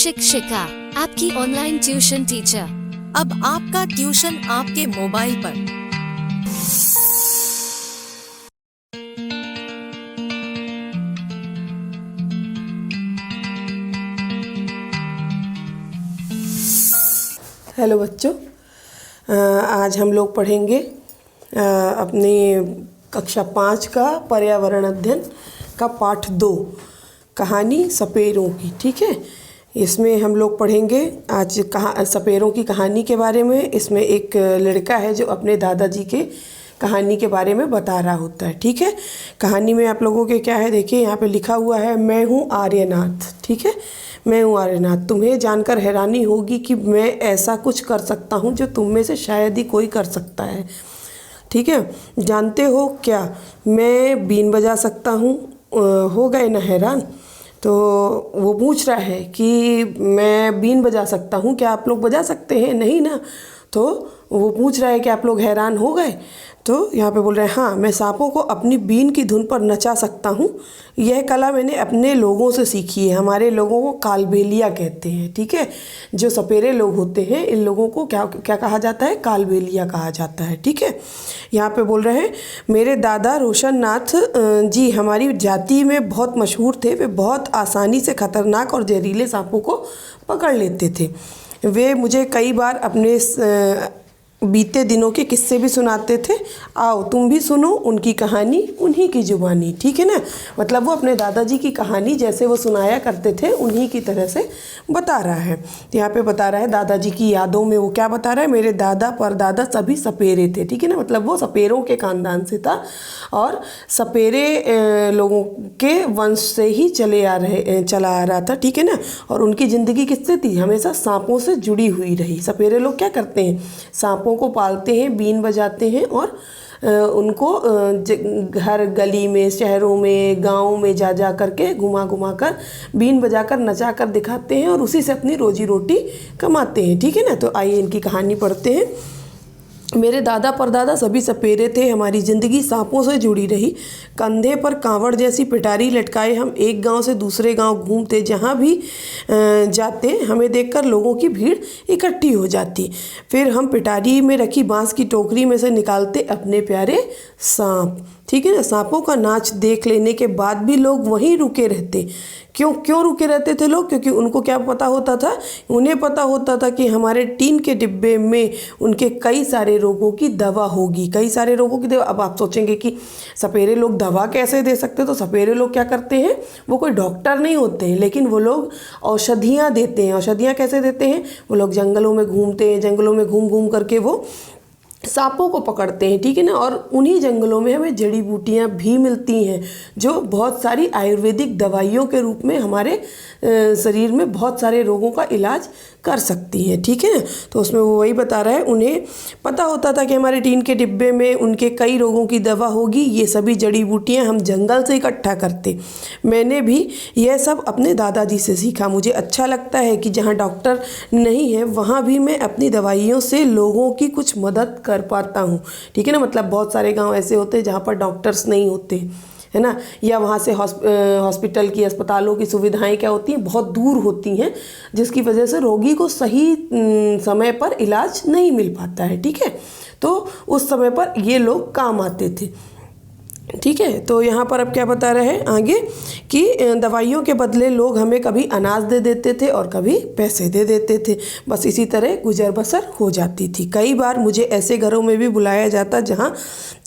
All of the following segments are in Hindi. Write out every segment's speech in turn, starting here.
शिक्षिका, आपकी ऑनलाइन ट्यूशन टीचर। अब आपका ट्यूशन आपके मोबाइल पर। हेलो बच्चों, आज हम लोग पढ़ेंगे अपनी कक्षा 5 का पर्यावरण अध्ययन का पाठ 2 कहानी सपेरों की। ठीक है, इसमें हम लोग पढ़ेंगे आज सपेरों की कहानी के बारे में। इसमें एक लड़का है जो अपने दादाजी के कहानी के बारे में बता रहा होता है। ठीक है, कहानी में आप लोगों के क्या है, देखिए यहाँ पे लिखा हुआ है, मैं हूँ आर्यनाथ। ठीक है, मैं हूँ आर्यनाथ। तुम्हें जानकर हैरानी होगी कि मैं ऐसा कुछ कर सकता हूँ जो तुम में से शायद ही कोई कर सकता है। ठीक है, जानते हो क्या, मैं बीन बजा सकता हूँ। हो गए ना हैरान? तो वो पूछ रहा है कि मैं बीन बजा सकता हूँ, क्या आप लोग बजा सकते हैं? नहीं ना। तो वो पूछ रहा है कि आप लोग हैरान हो गए। तो यहाँ पे बोल रहे हैं, हाँ, मैं सांपों को अपनी बीन की धुन पर नचा सकता हूँ। यह कला मैंने अपने लोगों से सीखी है। हमारे लोगों को कालबेलिया कहते हैं। ठीक है, जो सपेरे लोग होते हैं, इन लोगों को क्या क्या कहा जाता है? कालबेलिया कहा जाता है। ठीक है, यहाँ पे बोल रहे हैं, मेरे दादा रोशन नाथ जी हमारी जाति में बहुत मशहूर थे। वे बहुत आसानी से खतरनाक और जहरीले सांपों को पकड़ लेते थे। वे मुझे कई बार अपने बीते दिनों के किस्से भी सुनाते थे। आओ तुम भी सुनो उनकी कहानी उन्हीं की जुबानी। ठीक है ना, मतलब वो अपने दादाजी की कहानी जैसे वो सुनाया करते थे उन्हीं की तरह से बता रहा है। तो यहाँ पे बता रहा है दादाजी की यादों में वो क्या बता रहा है, मेरे दादा परदादा सभी सपेरे थे। ठीक है ना, मतलब वो सपेरों के खानदान से था और सपेरे लोगों के वंश से ही चला आ रहा था। ठीक है ना, और उनकी ज़िंदगी किससे थी? हमेशा सांपों से जुड़ी हुई रही। सपेरे लोग क्या करते हैं? सांपों को पालते हैं, बीन बजाते हैं और उनको हर गली में, शहरों में, गाँव में जा करके घुमा कर बीन बजा कर नचा कर दिखाते हैं और उसी से अपनी रोजी रोटी कमाते हैं। ठीक है ना, तो आइए इनकी कहानी पढ़ते हैं। मेरे दादा परदादा सभी सपेरे थे। हमारी ज़िंदगी सांपों से जुड़ी रही। कंधे पर कांवड़ जैसी पिटारी लटकाए हम एक गांव से दूसरे गांव घूमते। जहां भी जाते हमें देखकर लोगों की भीड़ इकट्ठी हो जाती। फिर हम पिटारी में रखी बांस की टोकरी में से निकालते अपने प्यारे सांप। ठीक है ना, सांपों का नाच देख लेने के बाद भी लोग वहीं रुके रहते। क्यों रुके रहते थे लोग? क्योंकि उनको क्या पता होता था? उन्हें पता होता था कि हमारे टीन के डिब्बे में उनके कई सारे रोगों की दवा होगी। कई सारे रोगों की दवा। अब आप सोचेंगे कि सपेरे लोग दवा कैसे दे सकते? तो सपेरे लोग क्या करते हैं, वो कोई डॉक्टर नहीं होते हैं, लेकिन वो लोग औषधियाँ देते हैं। औषधियाँ कैसे देते हैं? वो लोग जंगलों में घूमते हैं, जंगलों में घूम करके वो सांपों को पकड़ते हैं। ठीक है ना, और उन्हीं जंगलों में हमें जड़ी बूटियाँ भी मिलती हैं जो बहुत सारी आयुर्वेदिक दवाइयों के रूप में हमारे शरीर में बहुत सारे रोगों का इलाज कर सकती हैं। ठीक है ना, तो उसमें वो वही बता रहा है, उन्हें पता होता था कि हमारे टीन के डिब्बे में उनके कई रोगों की दवा होगी। ये सभी जड़ी बूटियाँ हम जंगल से इकट्ठा करते। मैंने भी यह सब अपने दादाजी से सीखा। मुझे अच्छा लगता है कि जहाँ डॉक्टर नहीं है वहाँ भी मैं अपनी दवाइयों से लोगों की कुछ मदद कर पाता हूँ। ठीक है ना, मतलब बहुत सारे गांव ऐसे होते हैं जहाँ पर डॉक्टर्स नहीं होते, है ना, या वहाँ से हॉस्पिटल की, अस्पतालों की सुविधाएं क्या होती हैं, बहुत दूर होती हैं, जिसकी वजह से रोगी को सही समय पर इलाज नहीं मिल पाता है। ठीक है, तो उस समय पर ये लोग काम आते थे। ठीक है, तो यहाँ पर अब क्या बता रहे हैं आगे कि दवाइयों के बदले लोग हमें कभी अनाज दे देते थे और कभी पैसे दे देते थे। बस इसी तरह गुजर बसर हो जाती थी। कई बार मुझे ऐसे घरों में भी बुलाया जाता जहाँ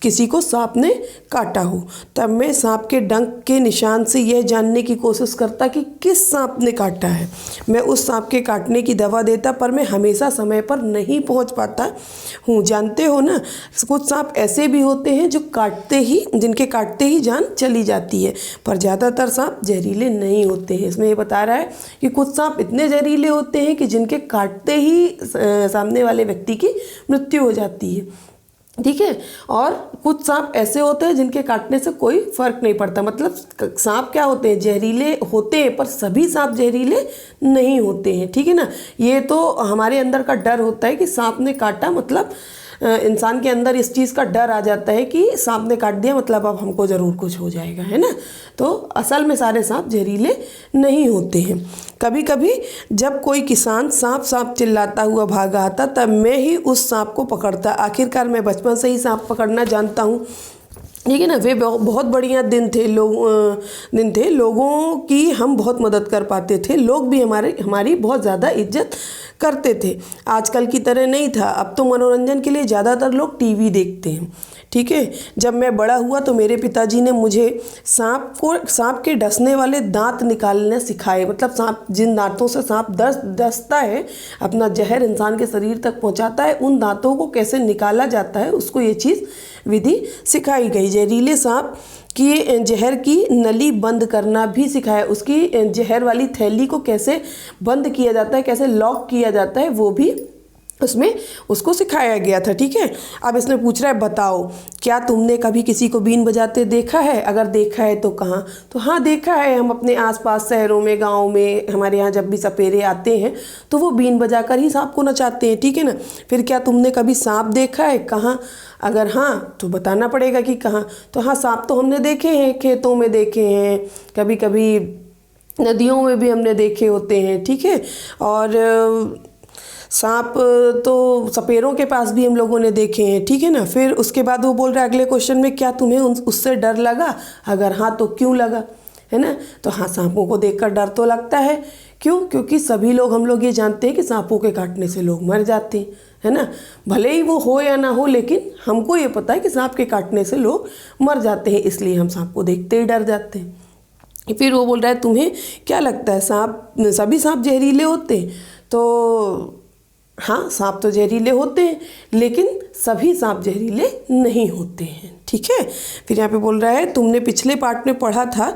किसी को सांप ने काटा हो। तब मैं सांप के डंक के निशान से यह जानने की कोशिश करता कि किस सांप ने काटा है। मैं उस सांप के काटने की दवा देता, पर मैं हमेशा समय पर नहीं पहुँच पाता हूँ। जानते हो ना, कुछ सांप ऐसे भी होते हैं जो जिनके काटते ही जान चली जाती है, पर ज़्यादातर सांप जहरीले नहीं होते हैं। इसमें ये बता रहा है कि कुछ सांप इतने जहरीले होते हैं कि जिनके काटते ही सामने वाले व्यक्ति की मृत्यु हो जाती है। ठीक है, और कुछ सांप ऐसे होते हैं जिनके काटने से कोई फर्क नहीं पड़ता। मतलब सांप क्या होते हैं? जहरीले होते हैं, पर सभी सांप जहरीले नहीं होते हैं। ठीक है ना, ये तो हमारे अंदर का डर होता है कि सांप ने काटा, मतलब इंसान के अंदर इस चीज़ का डर आ जाता है कि सांप ने काट दिया मतलब अब हमको ज़रूर कुछ हो जाएगा, है ना। तो असल में सारे सांप जहरीले नहीं होते हैं। कभी कभी जब कोई किसान सांप सांप चिल्लाता हुआ भागा आता तब मैं ही उस सांप को पकड़ता। आखिरकार मैं बचपन से ही सांप पकड़ना जानता हूँ। ठीक है ना। वे बहुत बढ़िया दिन थे, लोगों की हम बहुत मदद कर पाते थे, लोग भी हमारी बहुत ज़्यादा इज्जत करते थे। आजकल की तरह नहीं था। अब तो मनोरंजन के लिए ज़्यादातर लोग टीवी देखते हैं। ठीक है। जब मैं बड़ा हुआ तो मेरे पिताजी ने मुझे सांप के डसने वाले दांत निकालने सिखाए। मतलब सांप जिन दांतों से सांप डसता है, अपना जहर इंसान के शरीर तक पहुंचाता है, उन दांतों को कैसे निकाला जाता है उसको ये चीज़ विधि सिखाई गई। जहरीले सांप की जहर की नली बंद करना भी सिखाया। उसकी जहर वाली थैली को कैसे बंद किया जाता है, कैसे लॉक किया जाता है, वो भी उसमें उसको सिखाया गया था। ठीक है। अब इसमें पूछ रहा है बताओ क्या तुमने कभी किसी को बीन बजाते देखा है? अगर देखा है तो कहाँ? तो हाँ देखा है। हम अपने आसपास शहरों में, गाँव में, हमारे यहाँ जब भी सपेरे आते हैं तो वो बीन बजाकर ही सांप को नचाते हैं। ठीक है ना। फिर क्या तुमने कभी सांप देखा है? कहाँ? अगर हाँ तो बताना पड़ेगा कि कहाँ। तो हाँ सांप तो हमने देखे हैं, खेतों में देखे हैं, कभी कभी नदियों में भी हमने देखे होते हैं। ठीक है। और सांप तो सपेरों के पास भी हम लोगों ने देखे हैं। ठीक है ना। फिर उसके बाद वो बोल रहा है अगले क्वेश्चन में क्या तुम्हें उससे डर लगा? अगर हाँ तो क्यों लगा? है ना। तो हाँ सांपों को देखकर डर तो लगता है। क्यों? क्योंकि सभी लोग हम लोग ये जानते हैं कि सांपों के काटने से लोग मर जाते हैं, है ना। भले ही वो हो या ना हो, लेकिन हमको ये पता है कि सांप के काटने से लोग मर जाते हैं, इसलिए हम सांप को देखते ही डर जाते हैं। फिर वो बोल रहा है तुम्हें क्या लगता है सभी सांप जहरीले होते हैं? तो हाँ सांप तो जहरीले होते हैं, लेकिन सभी सांप जहरीले नहीं होते हैं। ठीक है। फिर यहाँ पे बोल रहा है तुमने पिछले पार्ट में पढ़ा था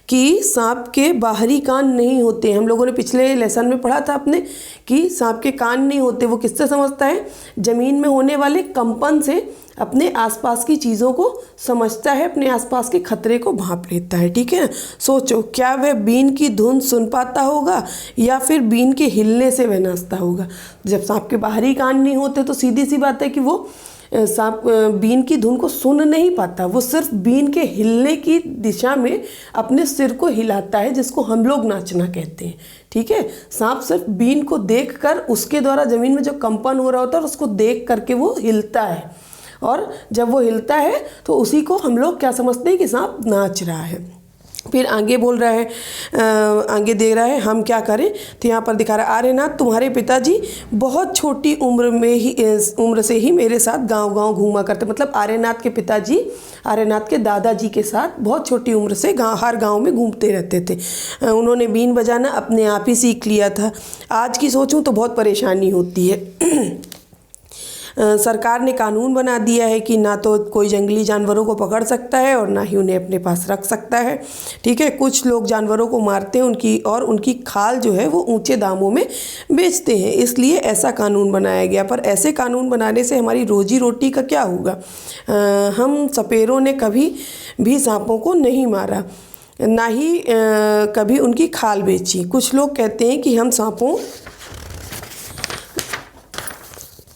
कि सांप के बाहरी कान नहीं होते। हम लोगों ने पिछले लेसन में पढ़ा था अपने कि सांप के कान नहीं होते। वो किससे समझता है? ज़मीन में होने वाले कंपन से अपने आसपास की चीज़ों को समझता है, अपने आसपास के खतरे को भांप लेता है। ठीक है। सोचो क्या वह बीन की धुन सुन पाता होगा या फिर बीन के हिलने से वह नाचता होगा? जब सांप के बाहरी कान नहीं होते तो सीधी सी बात है कि वो सांप बीन की धुन को सुन नहीं पाता। वो सिर्फ बीन के हिलने की दिशा में अपने सिर को हिलाता है, जिसको हम लोग नाचना कहते हैं। ठीक है। सांप सिर्फ बीन को देखकर, उसके द्वारा ज़मीन में जो कंपन हो रहा होता है उसको देख करके वो हिलता है, और जब वो हिलता है तो उसी को हम लोग क्या समझते हैं कि सांप नाच रहा है। फिर आगे बोल रहा है, आगे दे रहा है हम क्या करें। तो यहाँ पर दिखा रहा है आर्यनाथ तुम्हारे पिताजी बहुत छोटी उम्र से ही मेरे साथ गांव-गांव घूमा करते। मतलब आर्यनाथ के पिताजी आर्यनाथ के दादाजी के साथ बहुत छोटी उम्र से हर गांव में घूमते रहते थे। उन्होंने बीन बजाना अपने आप ही सीख लिया था। आज की सोचूं तो बहुत परेशानी होती है। सरकार ने कानून बना दिया है कि ना तो कोई जंगली जानवरों को पकड़ सकता है और ना ही उन्हें अपने पास रख सकता है। ठीक है। कुछ लोग जानवरों को मारते हैं, उनकी खाल जो है वो ऊंचे दामों में बेचते हैं, इसलिए ऐसा कानून बनाया गया। पर ऐसे कानून बनाने से हमारी रोजी रोटी का क्या होगा? हम सपेरों ने कभी भी सांपों को नहीं मारा, ना ही कभी उनकी खाल बेची। कुछ लोग कहते हैं कि हम सांपों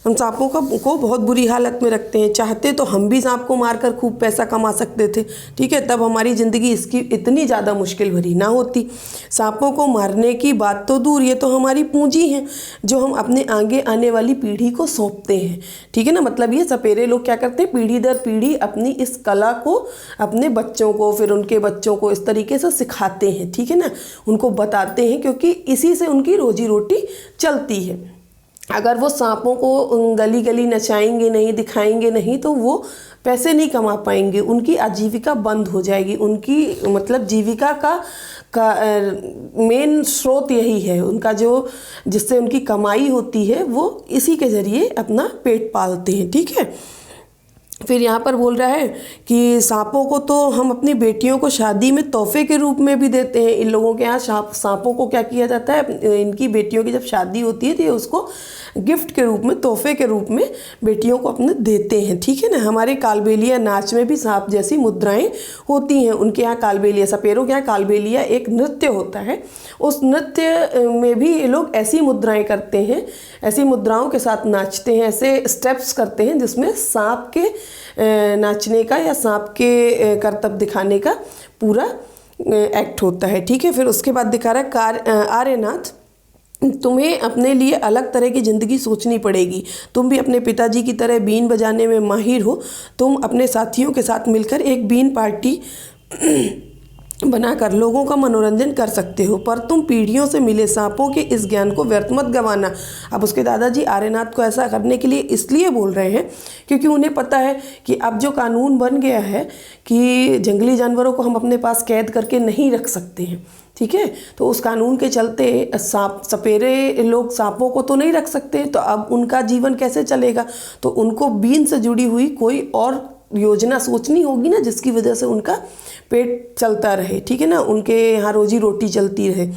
को बहुत बुरी हालत में रखते हैं। चाहते तो हम भी सांप को मारकर खूब पैसा कमा सकते थे। ठीक है। तब हमारी ज़िंदगी इसकी इतनी ज़्यादा मुश्किल भरी ना होती। सांपों को मारने की बात तो दूर, ये तो हमारी पूंजी है जो हम अपने आगे आने वाली पीढ़ी को सौंपते हैं। ठीक है ना। मतलब ये सपेरे लोग क्या करते हैं, पीढ़ी दर पीढ़ी अपनी इस कला को अपने बच्चों को, फिर उनके बच्चों को इस तरीके से सिखाते हैं। ठीक है ना। उनको बताते हैं, क्योंकि इसी से उनकी रोजी रोटी चलती है। अगर वो सांपों को गली गली नचाएंगे नहीं, दिखाएंगे नहीं, तो वो पैसे नहीं कमा पाएंगे। उनकी आजीविका बंद हो जाएगी। उनकी मतलब जीविका का मेन स्रोत यही है। उनका जिससे उनकी कमाई होती है वो इसी के ज़रिए अपना पेट पालते हैं। ठीक है। फिर यहाँ पर बोल रहा है कि सांपों को तो हम अपनी बेटियों को शादी में तोहफे के रूप में भी देते हैं। इन लोगों के यहाँ सांपों को क्या किया जाता है, इनकी बेटियों की जब शादी होती है तो ये उसको गिफ्ट के रूप में, तोहफे के रूप में बेटियों को अपने देते हैं। ठीक है ना। हमारे कालबेलिया नाच में भी सांप जैसी मुद्राएं होती हैं। उनके यहाँ कालबेलिया, सपेरों के यहाँ कालबेलिया एक नृत्य होता है। उस नृत्य में भी ये लोग ऐसी मुद्राएं करते हैं, ऐसी मुद्राओं के साथ नाचते हैं, ऐसे स्टेप्स करते हैं जिसमें सांप के नाचने का या सांप के करतब दिखाने का पूरा एक्ट होता है। ठीक है। फिर उसके बाद दिखा रहा है आर्यनाथ, तुम्हें अपने लिए अलग तरह की ज़िंदगी सोचनी पड़ेगी। तुम भी अपने पिताजी की तरह बीन बजाने में माहिर हो। तुम अपने साथियों के साथ मिलकर एक बीन पार्टी बनाकर लोगों का मनोरंजन कर सकते हो, पर तुम पीढ़ियों से मिले सांपों के इस ज्ञान को व्यर्थ मत गंवाना। अब उसके दादाजी आर्यनाथ को ऐसा करने के लिए इसलिए बोल रहे हैं क्योंकि उन्हें पता है कि अब जो कानून बन गया है कि जंगली जानवरों को हम अपने पास कैद करके नहीं रख सकते हैं। ठीक है। तो उस कानून के चलते सपेरे लोग सांपों को तो नहीं रख सकते, तो अब उनका जीवन कैसे चलेगा। तो उनको बीन से जुड़ी हुई कोई और योजना सोचनी होगी ना, जिसकी वजह से उनका पेट चलता रहे। ठीक है ना। उनके यहाँ रोजी रोटी चलती रहे।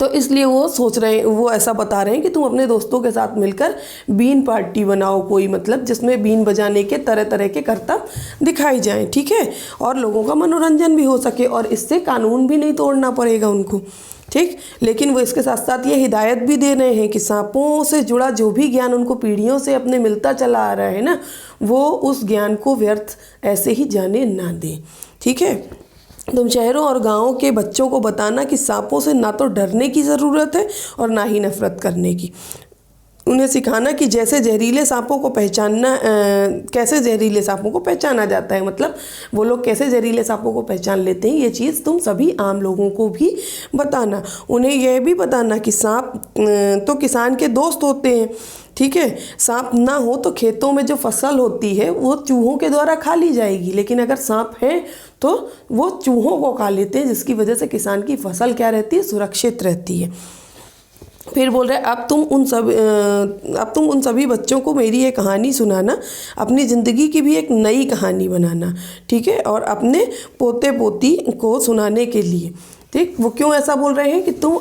तो इसलिए वो सोच रहे हैं, वो ऐसा बता रहे हैं कि तुम अपने दोस्तों के साथ मिलकर बीन पार्टी बनाओ कोई, मतलब जिसमें बीन बजाने के तरह तरह के करतब दिखाई जाएं। ठीक है। और लोगों का मनोरंजन भी हो सके और इससे कानून भी नहीं तोड़ना पड़ेगा उनको। ठीक। लेकिन वो इसके साथ साथ ये हिदायत भी दे रहे हैं कि सांपों से जुड़ा जो भी ज्ञान उनको पीढ़ियों से अपने मिलता चला आ रहा है ना, वो उस ज्ञान को व्यर्थ ऐसे ही जाने ना दें। ठीक है। तुम शहरों और गाँवों के बच्चों को बताना कि सांपों से ना तो डरने की ज़रूरत है और ना ही नफरत करने की। उन्हें सिखाना कि जैसे जहरीले सांपों को पहचानना, कैसे जहरीले सांपों को पहचाना जाता है, मतलब वो लोग कैसे जहरीले सांपों को पहचान लेते हैं, ये चीज़ तुम सभी आम लोगों को भी बताना। उन्हें यह भी बताना कि सांप तो किसान के दोस्त होते हैं। ठीक है। सांप ना हो तो खेतों में जो फसल होती है वो चूहों के द्वारा खा ली जाएगी, लेकिन अगर सांप है तो वो चूहों को खा लेते हैं, जिसकी वजह से किसान की फसल क्या रहती है, सुरक्षित रहती है। फिर बोल रहे अब तुम उन सभी बच्चों को मेरी ये कहानी सुनाना, अपनी ज़िंदगी की भी एक नई कहानी बनाना। ठीक है। और अपने पोते पोती को सुनाने के लिए। ठीक। वो क्यों ऐसा बोल रहे हैं कि तुम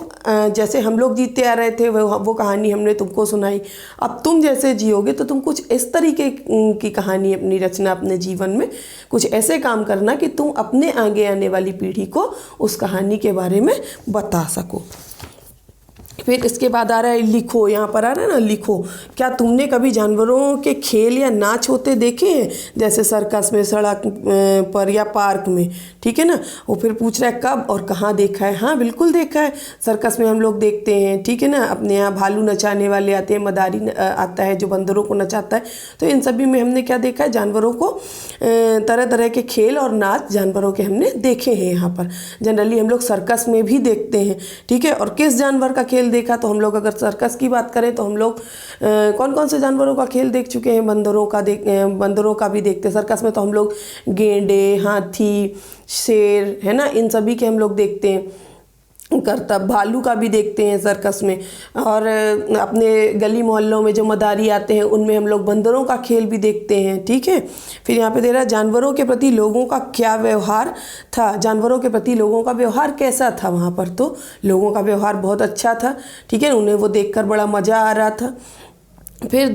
जैसे हम लोग जीते आ रहे थे वो कहानी हमने तुमको सुनाई, अब तुम जैसे जियोगे तो तुम कुछ इस तरीके की कहानी अपनी रचना, अपने जीवन में कुछ ऐसे काम करना कि तुम अपने आगे आने वाली पीढ़ी को उस कहानी के बारे में बता सको। फिर इसके बाद आ रहा है लिखो। यहाँ पर आ रहा है ना लिखो। क्या तुमने कभी जानवरों के खेल या नाच होते देखे हैं, जैसे सर्कस में, सड़क पर या पार्क में। ठीक है ना। वो फिर पूछ रहा है कब और कहाँ देखा है। हाँ बिल्कुल देखा है। सर्कस में हम लोग देखते हैं। ठीक है ना। अपने यहाँ भालू नचाने वाले आते हैं, मदारी आता है जो बंदरों को नचाता है। तो इन सभी में हमने क्या देखा है, जानवरों को तरह तरह के खेल और नाच जानवरों के हमने देखे हैं। यहाँ पर जनरली हम लोग सर्कस में भी देखते हैं। ठीक है। और किस जानवर का खेल देखा, तो हम लोग अगर सर्कस की बात करें तो हम लोग कौन कौन से जानवरों का खेल देख चुके हैं, बंदरों का भी देखते हैं। सर्कस में तो हम लोग गेंडे, हाथी, शेर, है ना, इन सभी के हम लोग देखते हैं करतब। भालू का भी देखते हैं सर्कस में। और अपने गली मोहल्लों में जो मदारी आते हैं उनमें हम लोग बंदरों का खेल भी देखते हैं। ठीक है। फिर यहाँ पे दे रहा है जानवरों के प्रति लोगों का क्या व्यवहार था। जानवरों के प्रति लोगों का व्यवहार कैसा था। वहाँ पर तो लोगों का व्यवहार बहुत अच्छा था। ठीक है। उन्हें वो देखकर बड़ा मज़ा आ रहा था। फिर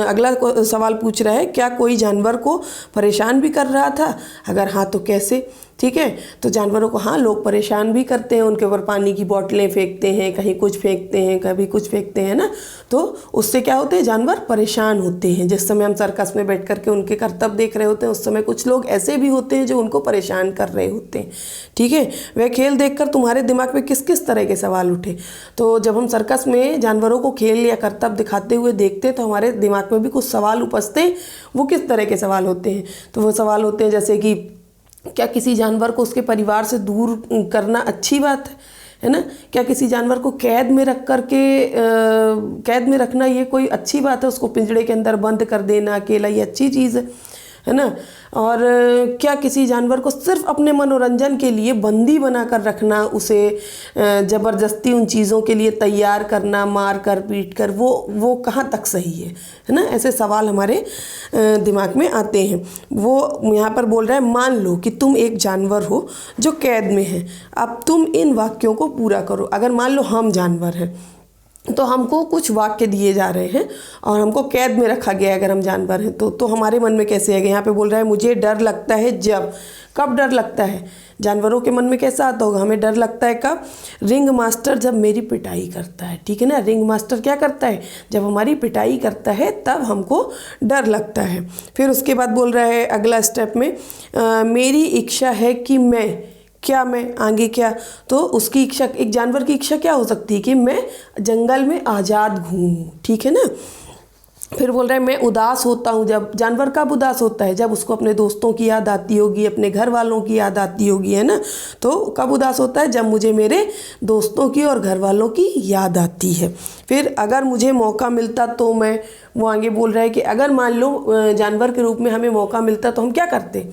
अगला सवाल पूछ रहा है क्या कोई जानवर को परेशान भी कर रहा था, अगर हाँ तो कैसे। ठीक है। तो जानवरों को हाँ लोग परेशान भी करते हैं, उनके ऊपर पानी की बोतलें फेंकते हैं, कहीं कुछ फेंकते हैं, कभी कुछ फेंकते हैं ना, तो उससे क्या होते हैं, जानवर परेशान होते हैं। जिस समय हम सर्कस में बैठ कर के उनके करतब देख रहे होते हैं उस समय कुछ लोग ऐसे भी होते हैं जो उनको परेशान कर रहे होते हैं। ठीक है। वह खेल देखकर तुम्हारे दिमाग में किस किस तरह के सवाल उठे। तो जब हम सर्कस में जानवरों को खेल या करतब दिखाते हुए देखते हैं तो हमारे दिमाग में भी कुछ सवाल उपजते हैं। वो किस तरह के सवाल होते हैं, तो वो सवाल होते हैं जैसे कि क्या किसी जानवर को उसके परिवार से दूर करना अच्छी बात है ना। क्या किसी जानवर को कैद में रखना ये कोई अच्छी बात है, उसको पिंजड़े के अंदर बंद कर देना अकेला, ये अच्छी चीज़ है ना। और क्या किसी जानवर को सिर्फ अपने मनोरंजन के लिए बंदी बनाकर रखना, उसे ज़बरदस्ती उन चीज़ों के लिए तैयार करना, मार कर पीट कर, वो कहाँ तक सही है ना। ऐसे सवाल हमारे दिमाग में आते हैं। वो यहाँ पर बोल रहा है मान लो कि तुम एक जानवर हो जो कैद में है, अब तुम इन वाक्यों को पूरा करो। अगर मान लो हम जानवर हैं तो हमको कुछ वाक्य दिए जा रहे हैं और हमको कैद में रखा गया है अगर हम जानवर हैं तो हमारे मन में कैसे आएगा। यहाँ पे बोल रहा है मुझे डर लगता है जब। कब डर लगता है? जानवरों के मन में कैसा आता होगा? हमें डर लगता है कब? रिंग मास्टर जब मेरी पिटाई करता है, ठीक है ना। रिंग मास्टर क्या करता है? जब हमारी पिटाई करता है तब हमको डर लगता है। फिर उसके बाद बोल रहा है अगला स्टेप में मेरी इच्छा है कि मैं आगे क्या, तो उसकी इच्छा, एक जानवर की इच्छा क्या हो सकती है कि मैं जंगल में आज़ाद घूमूं, ठीक है ना। फिर बोल रहे हैं मैं उदास होता हूँ जब। जानवर कब उदास होता है? जब उसको अपने दोस्तों की याद आती होगी, अपने घर वालों की याद आती होगी, है ना। तो कब उदास होता है? जब मुझे मेरे दोस्तों की और घर वालों की याद आती है। फिर अगर मुझे मौका मिलता तो मैं, वो आगे बोल रहा है कि अगर मान लो जानवर के रूप में हमें मौका मिलता तो हम क्या करते,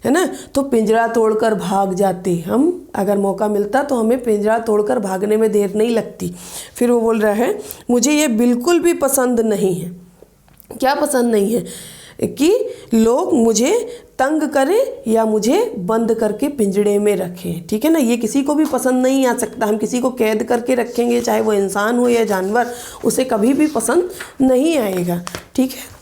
है ना। तो पिंजरा तोड़कर भाग जाते हम। अगर मौका मिलता तो हमें पिंजरा तोड़कर भागने में देर नहीं लगती। फिर वो बोल रहा है मुझे ये बिल्कुल भी पसंद नहीं है। क्या पसंद नहीं है? कि लोग मुझे तंग करें या मुझे बंद करके पिंजड़े में रखें, ठीक है ना। ये किसी को भी पसंद नहीं आ सकता। हम किसी को कैद करके रखेंगे, चाहे वो इंसान हो या जानवर, उसे कभी भी पसंद नहीं आएगा, ठीक है।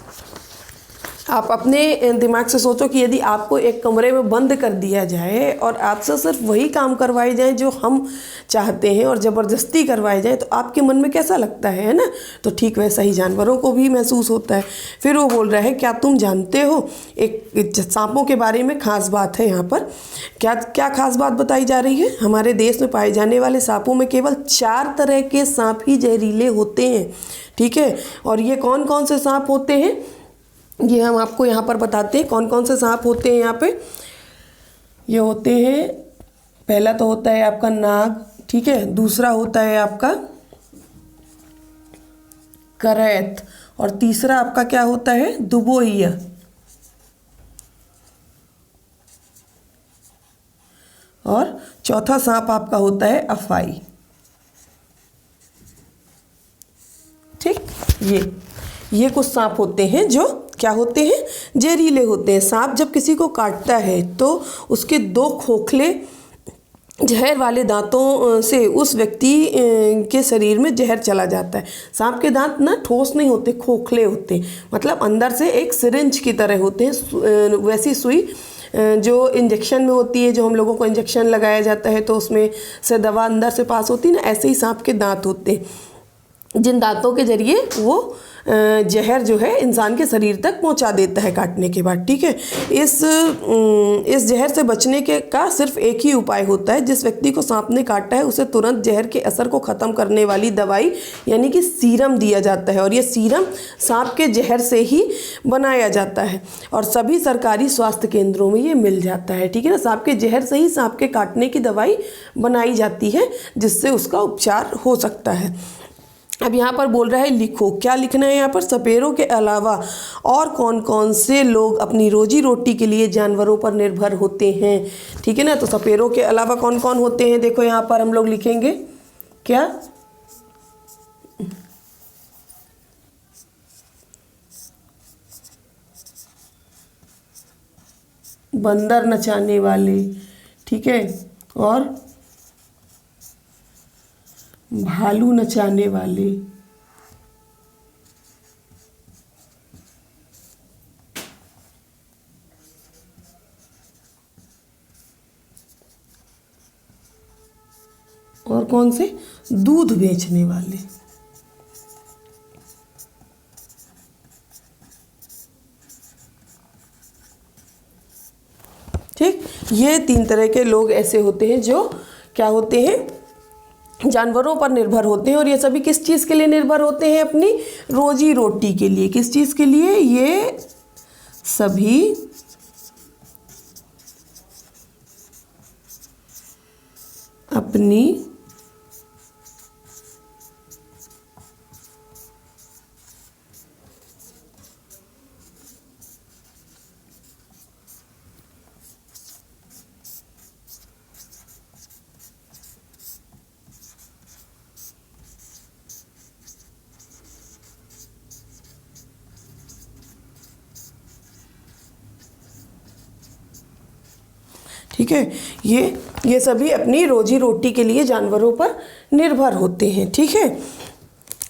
आप अपने दिमाग से सोचो कि यदि आपको एक कमरे में बंद कर दिया जाए और आपसे सिर्फ वही काम करवाए जाएं जो हम चाहते हैं और ज़बरदस्ती करवाए जाएं तो आपके मन में कैसा लगता है ना। तो ठीक वैसा ही जानवरों को भी महसूस होता है। फिर वो बोल रहा है क्या तुम जानते हो, एक सांपों के बारे में ख़ास बात है यहाँ पर। क्या ख़ास बात बताई जा रही है? हमारे देश में पाए जाने वाले सांपों में केवल 4 तरह के सांप ही जहरीले होते हैं, ठीक है। और ये कौन कौन से सांप होते हैं ये हम आपको यहाँ पर बताते हैं। कौन कौन से सांप होते हैं यहाँ पे? ये होते हैं, पहला तो होता है आपका नाग, ठीक है। दूसरा होता है आपका करैत और तीसरा आपका क्या होता है? दुबोइया। और चौथा सांप आपका होता है अफाई, ठीक। ये कुछ सांप होते हैं जो क्या होते हैं? जहरीले होते हैं। सांप जब किसी को काटता है तो उसके 2 खोखले जहर वाले दांतों से उस व्यक्ति के शरीर में जहर चला जाता है। सांप के दांत ना ठोस नहीं होते, खोखले होते हैं, मतलब अंदर से एक सिरिंज की तरह होते हैं। वैसी सुई जो इंजेक्शन में होती है, जो हम लोगों को इंजेक्शन लगाया जाता है तो उसमें से दवा अंदर से पास होती है ना, ऐसे ही सांप के दांत होते हैं, जिन दांतों के जरिए वो जहर जो है इंसान के शरीर तक पहुंचा देता है काटने के बाद, ठीक है। इस जहर से बचने के का सिर्फ एक ही उपाय होता है। जिस व्यक्ति को सांप ने काटा है उसे तुरंत जहर के असर को ख़त्म करने वाली दवाई यानी कि सीरम दिया जाता है और ये सीरम सांप के जहर से ही बनाया जाता है और सभी सरकारी स्वास्थ्य केंद्रों में ये मिल जाता है, ठीक है ना। सांप के जहर से ही सांप के काटने की दवाई बनाई जाती है जिससे उसका उपचार हो सकता है। अब यहाँ पर बोल रहा है लिखो। क्या लिखना है यहाँ पर? सपेरों के अलावा और कौन कौन से लोग अपनी रोजी रोटी के लिए जानवरों पर निर्भर होते हैं, ठीक है ना। तो सपेरों के अलावा कौन कौन होते हैं देखो यहाँ पर हम लोग लिखेंगे। क्या? बंदर नचाने वाले, ठीक है, और भालू नचाने वाले, और कौन से? दूध बेचने वाले, ठीक। ये 3 तरह के लोग ऐसे होते हैं जो क्या होते हैं? जानवरों पर निर्भर होते हैं। और ये सभी किस चीज़ के लिए निर्भर होते हैं? अपनी रोजी रोटी के लिए। किस चीज़ के लिए? ये सभी अपनी ठीक है, ये सभी अपनी रोजी रोटी के लिए जानवरों पर निर्भर होते हैं, ठीक है।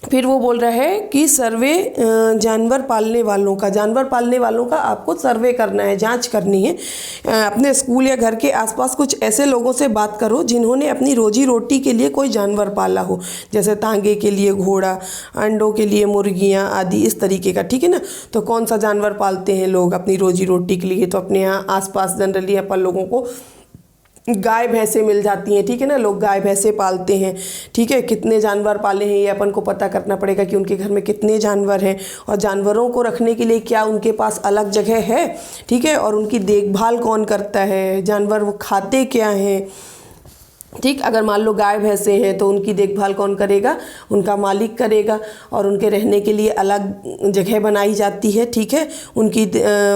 फिर वो बोल रहा है कि सर्वे जानवर पालने वालों का आपको सर्वे करना है, जांच करनी है। अपने स्कूल या घर के आसपास कुछ ऐसे लोगों से बात करो जिन्होंने अपनी रोजी रोटी के लिए कोई जानवर पाला हो, जैसे तांगे के लिए घोड़ा, अंडों के लिए मुर्गियां आदि, इस तरीके का। ठीक है ना। तो कौन सा जानवर पालते हैं लोग अपनी रोजी रोटी के लिए? तो अपने यहाँ आसपास जनरली अपन लोगों को गाय भैंसे मिल जाती हैं। ठीक है ना। लोग गाय भैंसे पालते हैं। ठीक है। कितने जानवर पाले हैं ये अपन को पता करना पड़ेगा कि उनके घर में कितने जानवर हैं, और जानवरों को रखने के लिए क्या उनके पास अलग जगह है। ठीक है। और उनकी देखभाल कौन करता है, जानवर वो खाते क्या हैं। ठीक। अगर मान लो गाय भैंसे हैं तो उनकी देखभाल कौन करेगा? उनका मालिक करेगा, और उनके रहने के लिए अलग जगह बनाई जाती है। ठीक है। उनकी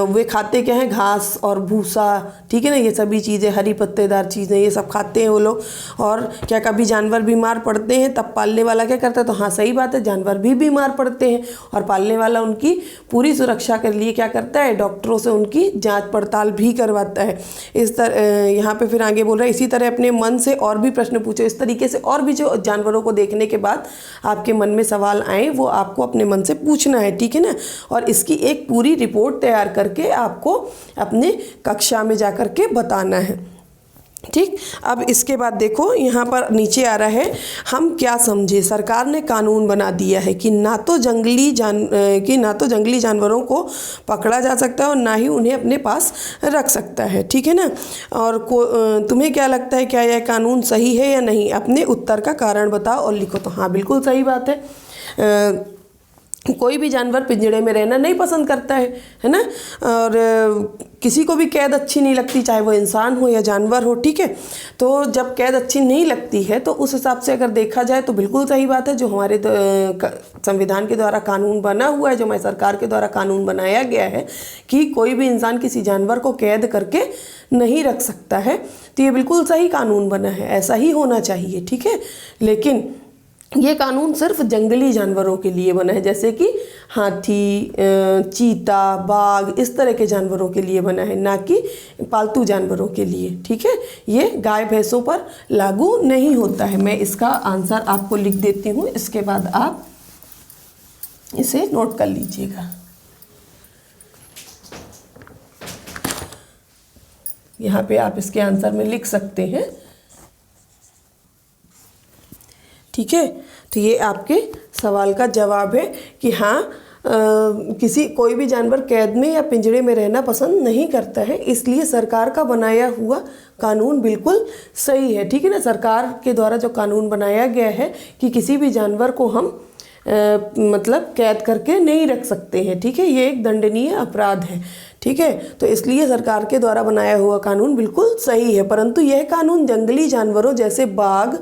वे खाते क्या हैं? घास और भूसा। ठीक है ना। ये सभी चीज़ें, हरी पत्तेदार चीज़ें, ये सब खाते हैं वो लोग। और क्या कभी जानवर बीमार पड़ते हैं तब पालने वाला क्या करता है? तो हाँ, सही बात है, जानवर भी बीमार पड़ते हैं और पालने वाला उनकी पूरी सुरक्षा के लिए क्या करता है? डॉक्टरों से उनकी जाँच पड़ताल भी करवाता है। इस तरह यहाँ पे फिर आगे बोल रहा है, इसी तरह अपने मन से और भी प्रश्न पूछो। इस तरीके से और भी जो जानवरों को देखने के बाद आपके मन में सवाल आए वो आपको अपने मन से पूछना है। ठीक है ना। और इसकी एक पूरी रिपोर्ट तैयार करके आपको अपने कक्षा में जाकर के बताना है। ठीक। अब इसके बाद देखो यहाँ पर नीचे आ रहा है, हम क्या समझे। सरकार ने कानून बना दिया है कि ना तो जंगली जानवरों को पकड़ा जा सकता है और ना ही उन्हें अपने पास रख सकता है। ठीक है ना। और तुम्हें क्या लगता है, क्या यह कानून सही है या नहीं? अपने उत्तर का कारण बताओ और लिखो। तो हाँ, बिल्कुल सही बात है। कोई भी जानवर पिंजड़े में रहना नहीं पसंद करता है ना। और किसी को भी कैद अच्छी नहीं लगती, चाहे वो इंसान हो या जानवर हो। ठीक है। तो जब कैद अच्छी नहीं लगती है तो उस हिसाब से अगर देखा जाए तो बिल्कुल सही बात है, जो हमारे संविधान के द्वारा कानून बना हुआ है, जो हमारी सरकार के द्वारा कानून बनाया गया है कि कोई भी इंसान किसी जानवर को कैद करके नहीं रख सकता है, तो ये बिल्कुल सही कानून बना है, ऐसा ही होना चाहिए। ठीक है। लेकिन ये कानून सिर्फ जंगली जानवरों के लिए बना है, जैसे कि हाथी, चीता, बाघ, इस तरह के जानवरों के लिए बना है, ना कि पालतू जानवरों के लिए। ठीक है। ये गाय भैंसों पर लागू नहीं होता है। मैं इसका आंसर आपको लिख देती हूँ, इसके बाद आप इसे नोट कर लीजिएगा। यहाँ पे आप इसके आंसर में लिख सकते हैं। ठीक है। तो ये आपके सवाल का जवाब है कि हाँ, कोई भी जानवर कैद में या पिंजरे में रहना पसंद नहीं करता है, इसलिए सरकार का बनाया हुआ कानून बिल्कुल सही है। ठीक है ना। सरकार के द्वारा जो कानून बनाया गया है कि किसी भी जानवर को हम मतलब कैद करके नहीं रख सकते हैं। ठीक है। ये एक दंडनीय अपराध है। ठीक है। तो इसलिए सरकार के द्वारा बनाया हुआ कानून बिल्कुल सही है, परंतु यह कानून जंगली जानवरों जैसे बाघ,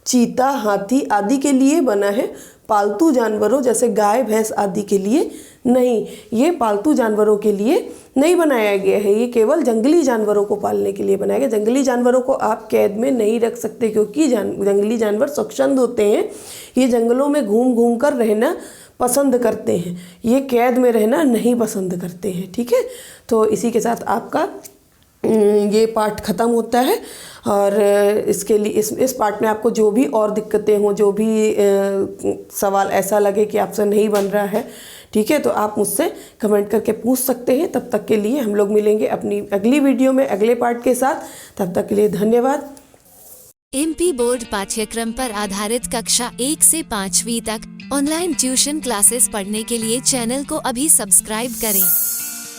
चीता, हाथी आदि के लिए बना है, पालतू जानवरों जैसे गाय, भैंस आदि के लिए नहीं। ये पालतू जानवरों के लिए नहीं बनाया गया है, ये केवल जंगली जानवरों को पालने के लिए बनाया गया। जंगली जानवरों को आप कैद में नहीं रख सकते, क्योंकि जंगली जानवर स्वच्छंद होते हैं। ये जंगलों में घूम घूम कर रहना पसंद करते हैं, ये कैद में रहना नहीं पसंद करते हैं। ठीक है। तो इसी के साथ आपका ये पार्ट ख़त्म होता है। और इसके लिए इस पार्ट में आपको जो भी और दिक्कतें हों, जो भी सवाल ऐसा लगे कि आपसे नहीं बन रहा है, ठीक है, तो आप मुझसे कमेंट करके पूछ सकते हैं। तब तक के लिए हम लोग मिलेंगे अपनी अगली वीडियो में अगले पार्ट के साथ। तब तक के लिए धन्यवाद। एमपी बोर्ड पाठ्यक्रम पर आधारित कक्षा 1 से 5वीं तक ऑनलाइन ट्यूशन क्लासेस पढ़ने के लिए चैनल को अभी सब्सक्राइब करें।